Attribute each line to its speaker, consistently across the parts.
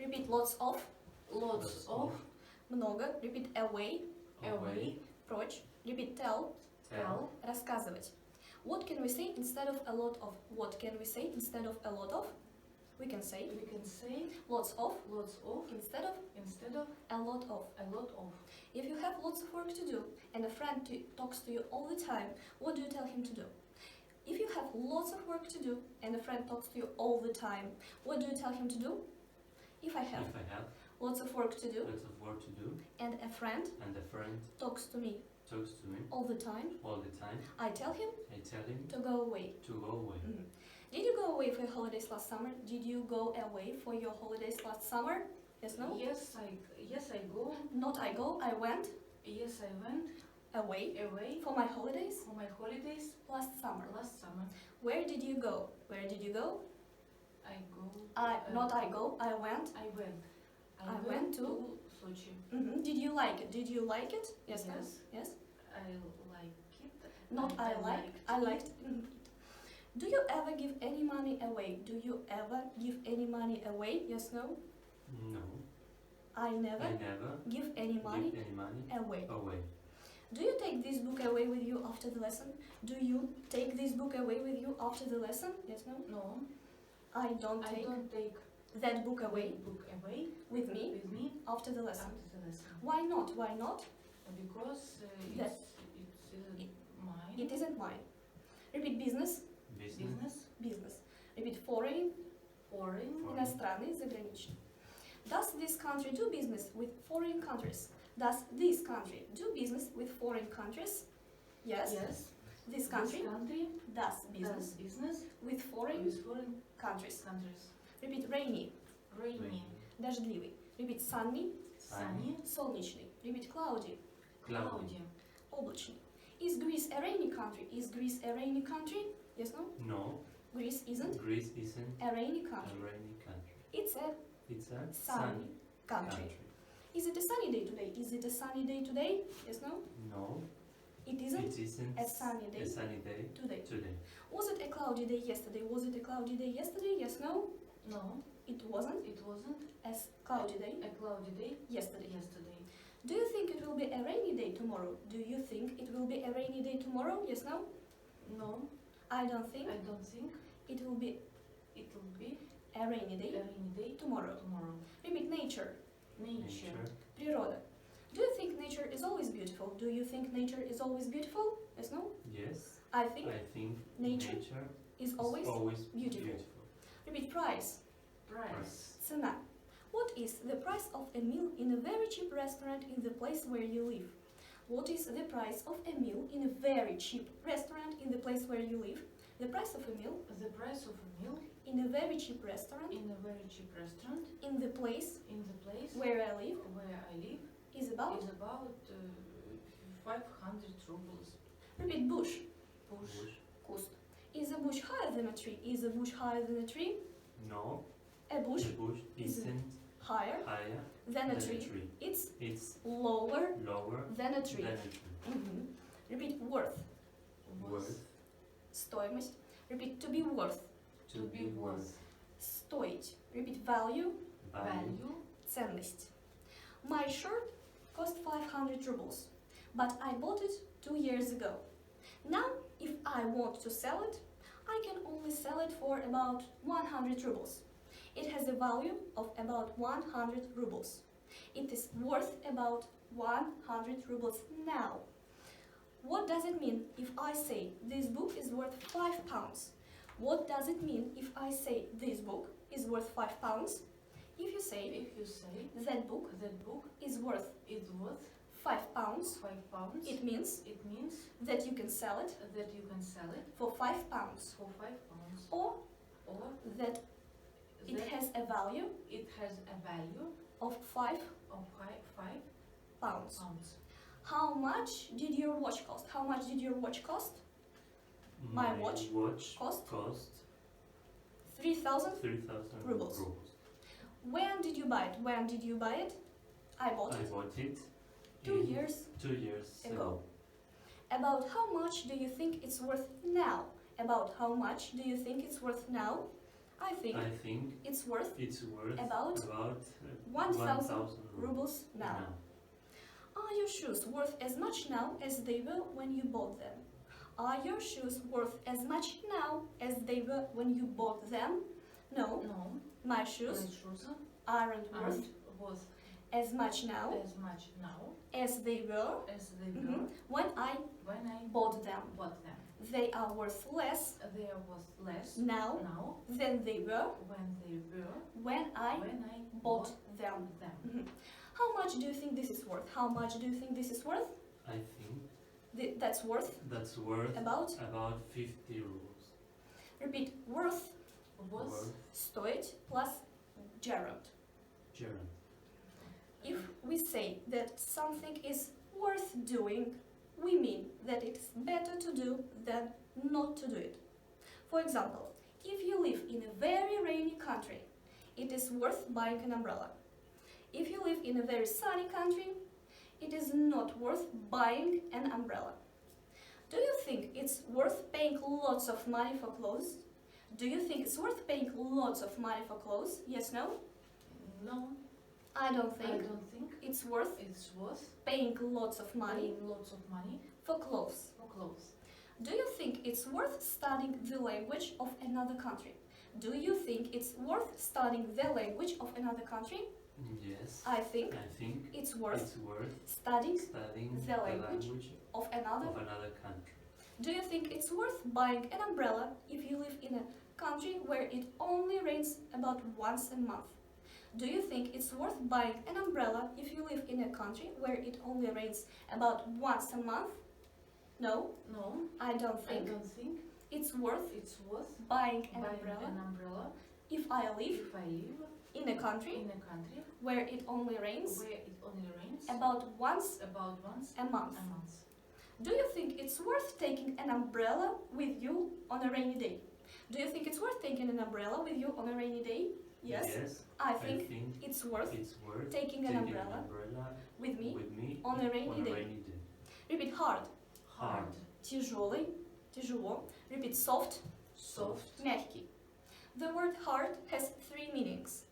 Speaker 1: Repeat lots of.
Speaker 2: Lots of.
Speaker 1: Много. Repeat away.
Speaker 2: Away.
Speaker 1: Прочь. Repeat tell.
Speaker 2: Tell.
Speaker 1: Рассказывать. What can we say instead of a lot of? What can we say instead of a lot of? We can say
Speaker 2: We can say
Speaker 1: lots of
Speaker 2: lots of
Speaker 1: instead of
Speaker 2: instead of
Speaker 1: a lot of.
Speaker 2: a lot of.
Speaker 1: If you have lots of work to do and a friend talks to you all the time, what do you tell him to do? If you have lots of work to do and a friend talks to you all the time, what do you tell him to do? If I have lots of work to do and a friend talks to me all the time, I tell him to go away. Mhm. Did you go away for your holidays last summer? Did you go away for your holidays last summer? Yes, no?
Speaker 2: Yes, I go.
Speaker 1: Not I go, I went
Speaker 2: Yes, I went
Speaker 1: away
Speaker 2: away
Speaker 1: for my holidays
Speaker 2: for my holidays
Speaker 1: last summer.
Speaker 2: last summer.
Speaker 1: Where did you go? Where did you go?
Speaker 2: I go.
Speaker 1: Not I go, I went.
Speaker 2: I
Speaker 1: went
Speaker 2: went
Speaker 1: to
Speaker 2: Sochi.
Speaker 1: Did you like it? Did you like it? Yes, no?
Speaker 2: Yes.
Speaker 1: Yes?
Speaker 2: I like it.
Speaker 1: Not I liked. I liked. Do you ever give any money away? Do you ever give any money away? Yes, no?
Speaker 3: No.
Speaker 1: I never give any money away. Do you take this book away with you after the lesson? Do you take this book away with you after the lesson? Yes, no?
Speaker 2: No.
Speaker 1: I don't
Speaker 2: I
Speaker 1: take
Speaker 2: don't take
Speaker 1: that book away
Speaker 2: book away
Speaker 1: with me
Speaker 2: with me
Speaker 1: after the lesson.
Speaker 2: after the lesson.
Speaker 1: Why not? Why not?
Speaker 2: Because
Speaker 1: That-
Speaker 2: it's mine.
Speaker 1: It isn't mine. Repeat business. Business. Repeat foreign.
Speaker 2: Foreign.
Speaker 1: Иностранный, заграничный. Does this country do business with foreign countries? Does this country do business with foreign countries? Yes.
Speaker 2: Yes.
Speaker 1: This country does
Speaker 2: does
Speaker 1: business
Speaker 2: business
Speaker 1: with foreign
Speaker 2: with foreign
Speaker 1: countries.
Speaker 2: countries.
Speaker 1: Repeat rainy.
Speaker 2: Rainy.
Speaker 1: Дождливый. Repeat sunny.
Speaker 2: Sunny.
Speaker 1: Солнечный. Repeat cloudy.
Speaker 2: Cloudy.
Speaker 1: Облачный. Is Greece a rainy country? Is Greece a rainy country? Yes, no?
Speaker 3: No.
Speaker 1: Greece isn't
Speaker 3: Greece isn't
Speaker 1: a rainy
Speaker 3: a
Speaker 1: country.
Speaker 3: rainy country.
Speaker 1: It's a
Speaker 3: It's a
Speaker 1: sunny country. Is it a sunny day today? Is it a sunny day today? Yes, no?
Speaker 3: No.
Speaker 1: It isn't
Speaker 3: It isn't
Speaker 1: a sunny day
Speaker 3: a sunny day
Speaker 1: today.
Speaker 3: today.
Speaker 1: Was it a cloudy day yesterday? Was it a cloudy day yesterday? Yes, no?
Speaker 2: No,
Speaker 1: It wasn't
Speaker 2: it wasn't
Speaker 1: a cloudy day
Speaker 2: a cloudy day
Speaker 1: yesterday.
Speaker 2: yesterday.
Speaker 1: Do you think it will be a rainy day tomorrow? Do you think it will be a rainy day tomorrow? Yes, no?
Speaker 2: No,
Speaker 1: I don't think
Speaker 2: I don't think
Speaker 1: it will be
Speaker 2: it will be
Speaker 1: a rainy
Speaker 2: a
Speaker 1: day
Speaker 2: rainy day
Speaker 1: tomorrow.
Speaker 2: tomorrow.
Speaker 1: Repeat nature.
Speaker 2: Nature.
Speaker 1: Природа. Do you think nature is always beautiful? Do you think nature is always beautiful? Yes, no?
Speaker 3: Yes.
Speaker 1: I think
Speaker 3: I think
Speaker 1: nature
Speaker 3: nature
Speaker 1: is
Speaker 3: is
Speaker 1: always
Speaker 3: always
Speaker 1: beautiful. Repeat price.
Speaker 2: Price.
Speaker 1: Цена. What is the price of a meal in a very cheap restaurant in the place where you live? What is the price of a meal in a very cheap restaurant in the place where you live? The price of a meal
Speaker 2: The price of a meal
Speaker 1: in a very cheap restaurant
Speaker 2: in a very cheap restaurant
Speaker 1: in the place
Speaker 2: in the place
Speaker 1: where I live
Speaker 2: where I live
Speaker 1: is about.
Speaker 2: is about 500 rubles.
Speaker 1: Repeat bush.
Speaker 2: Bush.
Speaker 1: Куст. Is a bush higher than a tree? Is a bush higher than a tree?
Speaker 3: No.
Speaker 1: A bush
Speaker 3: The bush isn't
Speaker 1: higher
Speaker 3: higher
Speaker 1: than a
Speaker 3: than a
Speaker 1: tree.
Speaker 3: tree.
Speaker 1: It's
Speaker 3: It's
Speaker 1: lower
Speaker 3: lower
Speaker 1: than a tree.
Speaker 3: than a tree.
Speaker 1: Repeat worth.
Speaker 3: Worth.
Speaker 1: Стоимость. Repeat to be worth.
Speaker 2: To be worth.
Speaker 1: Стоить. Repeat value.
Speaker 2: Value.
Speaker 1: Ценность. My shirt cost 500 rubles, but I bought it 2 years ago. Now, if I want to sell it, I can only sell it for about 100 rubles. It has a value of about 100 rubles. It is worth about 100 rubles now. What does it mean if I say this book is worth 5 pounds? What does it mean if I say this book is worth 5 pounds? If you say
Speaker 2: If you say
Speaker 1: that book
Speaker 2: that book
Speaker 1: is worth
Speaker 2: is worth
Speaker 1: 5 pounds,
Speaker 2: 5 pounds,
Speaker 1: it means
Speaker 2: it means
Speaker 1: that you can sell it
Speaker 2: that you can sell it
Speaker 1: for 5 pounds,
Speaker 2: for 5 pounds,
Speaker 1: or
Speaker 2: or
Speaker 1: that it
Speaker 2: that
Speaker 1: has a value
Speaker 2: it has a value
Speaker 1: of 5
Speaker 2: of 5
Speaker 1: pounds.
Speaker 2: pounds.
Speaker 1: How much did your watch cost? How much did your watch cost? My watch cost 3,000.
Speaker 3: 3,000
Speaker 1: rubles. When did you buy it? When did you buy it? I bought
Speaker 3: I
Speaker 1: it
Speaker 3: bought it
Speaker 1: 2
Speaker 3: in
Speaker 1: years
Speaker 3: 2 years
Speaker 1: ago. About how much do you think it's worth now? About how much do you think it's worth now? I think
Speaker 3: I think
Speaker 1: it's worth
Speaker 3: it's worth
Speaker 1: About 1,000 rubles now. Are your shoes worth as much now as they were when you bought them? Are your shoes worth as much now as they were when you bought them? No,
Speaker 2: No.
Speaker 1: my
Speaker 2: My
Speaker 1: shoes
Speaker 2: shoes
Speaker 1: aren't worth
Speaker 2: aren't worth
Speaker 1: as much now
Speaker 2: as much now
Speaker 1: as they were
Speaker 2: as they
Speaker 1: mhm,
Speaker 2: were
Speaker 1: when I
Speaker 2: when I
Speaker 1: bought them.
Speaker 2: bought them.
Speaker 1: They are worth less
Speaker 2: They are worth less
Speaker 1: now
Speaker 2: now
Speaker 1: than they were
Speaker 2: when they were
Speaker 1: when I
Speaker 2: when I
Speaker 1: bought them.
Speaker 2: them.
Speaker 1: Mhm. How much do you think this is worth? How much do you think this is worth?
Speaker 3: I think
Speaker 1: That's worth
Speaker 3: that's worth
Speaker 1: about,
Speaker 3: about 50 rubles.
Speaker 1: repeat, worth,
Speaker 2: Worth
Speaker 1: стоить plus gerund.
Speaker 3: Gerund.
Speaker 1: If we say that something is worth doing, we mean that it's better to do than not to do it. For example, if you live in a very rainy country, it is worth buying an umbrella. If you live in a very sunny country, it is not worth buying an umbrella. Do you think it's worth paying lots of money for clothes? Do you think it's worth paying lots of money for clothes? Yes, no?
Speaker 2: no.
Speaker 1: I don't
Speaker 2: I
Speaker 1: think
Speaker 2: don't think
Speaker 1: it's worth
Speaker 2: it's worth
Speaker 1: paying lots of money
Speaker 2: paying lots of money
Speaker 1: for clothes.
Speaker 2: for clothes.
Speaker 1: Do you think it's worth studying the language of another country? Do you think it's worth studying the language of another country?
Speaker 3: Yes.
Speaker 1: I think
Speaker 3: I think
Speaker 1: it's worth
Speaker 3: it's worth
Speaker 1: studying
Speaker 3: studying
Speaker 1: the language of another.
Speaker 3: of another country.
Speaker 1: Do you think it's worth buying an umbrella if you live in a country where it only rains about once a month? Do you think it's worth buying an umbrella if you live in a country where it only rains about once a month? No,
Speaker 2: No,
Speaker 1: I don't
Speaker 2: I
Speaker 1: think
Speaker 2: don't think
Speaker 1: it's worth
Speaker 2: it's worth
Speaker 1: buying an
Speaker 2: buying
Speaker 1: umbrella
Speaker 2: an umbrella
Speaker 1: if I live
Speaker 2: if I live
Speaker 1: in a country
Speaker 2: in a country
Speaker 1: where it only rains
Speaker 2: where it only rains
Speaker 1: about once
Speaker 2: about once
Speaker 1: a month.
Speaker 2: a month.
Speaker 1: Do you think it's worth taking an umbrella with you on a rainy day? Do you think it's worth taking an umbrella with you on a rainy day? Yes.
Speaker 3: Yes.
Speaker 1: I
Speaker 3: I
Speaker 1: think
Speaker 3: think
Speaker 1: it's worth
Speaker 3: it's worth
Speaker 1: taking an umbrella with me
Speaker 3: with me
Speaker 1: on a rainy
Speaker 3: on a
Speaker 1: day.
Speaker 3: rainy day.
Speaker 1: Repeat hard.
Speaker 3: Hard.
Speaker 1: Тяжелый, тяжело. Repeat soft,
Speaker 2: Soft.
Speaker 1: мягкий. The word hard has three meanings.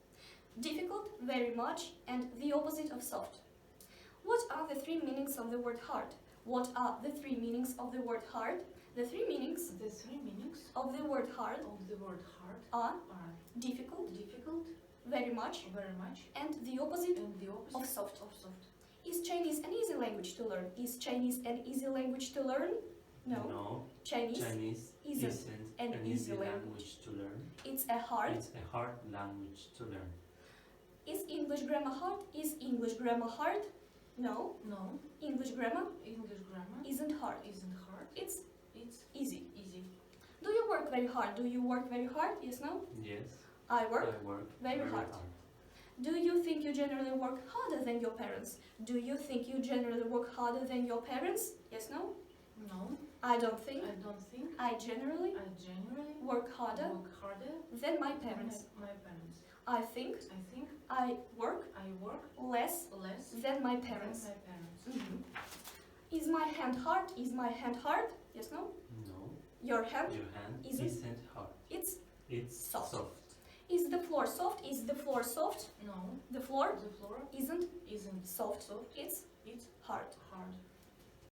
Speaker 1: Difficult, very much, and the opposite of soft. What are the three meanings of the word hard? What are the three meanings of the word hard? The three meanings
Speaker 2: The three meanings
Speaker 1: of the word hard
Speaker 2: of the word hard
Speaker 1: are
Speaker 2: are
Speaker 1: difficult,
Speaker 2: difficult,
Speaker 1: very much,
Speaker 2: very much,
Speaker 1: and the opposite
Speaker 2: and the opposite
Speaker 1: of soft.
Speaker 2: of soft.
Speaker 1: Is Chinese an easy language to learn? Is Chinese an easy language to learn? No.
Speaker 3: No.
Speaker 1: Chinese,
Speaker 3: Chinese
Speaker 1: isn't
Speaker 3: isn't
Speaker 1: an
Speaker 3: an
Speaker 1: easy
Speaker 3: easy
Speaker 1: language.
Speaker 3: language to learn.
Speaker 1: it's a hard.
Speaker 3: It's a hard language to learn.
Speaker 1: Is English grammar hard? Is English grammar hard? No.
Speaker 2: No,
Speaker 1: English grammar
Speaker 2: English grammar
Speaker 1: isn't hard.
Speaker 2: isn't hard.
Speaker 1: It's
Speaker 2: It's
Speaker 1: easy.
Speaker 2: easy.
Speaker 1: Do you work very hard? Do you work very hard? Yes, no?
Speaker 3: Yes.
Speaker 1: I work.
Speaker 3: I work
Speaker 1: very hard. Do you think you generally work harder than your parents? Do you think you generally work harder than your parents? Yes, no?
Speaker 2: No,
Speaker 1: I don't think
Speaker 2: I don't think
Speaker 1: I generally
Speaker 2: I generally
Speaker 1: work harder
Speaker 2: work harder
Speaker 1: than my
Speaker 2: than
Speaker 1: parents.
Speaker 2: my parents.
Speaker 1: I think
Speaker 2: I think
Speaker 1: I work
Speaker 2: I work
Speaker 1: less
Speaker 2: less
Speaker 1: than my
Speaker 2: than
Speaker 1: parents.
Speaker 2: my parents.
Speaker 1: Mhm. Is my hand hard? Is my hand hard? Yes, no?
Speaker 3: No.
Speaker 1: Your hand?
Speaker 3: Your hand
Speaker 1: Isn't-
Speaker 3: isn't hard.
Speaker 1: It's
Speaker 3: It's
Speaker 1: soft.
Speaker 3: soft.
Speaker 1: Is the floor soft? Is the floor soft?
Speaker 2: No,
Speaker 1: The floor
Speaker 2: the floor
Speaker 1: isn't
Speaker 2: isn't
Speaker 1: soft.
Speaker 2: soft.
Speaker 1: It's
Speaker 2: It's
Speaker 1: hard.
Speaker 2: hard.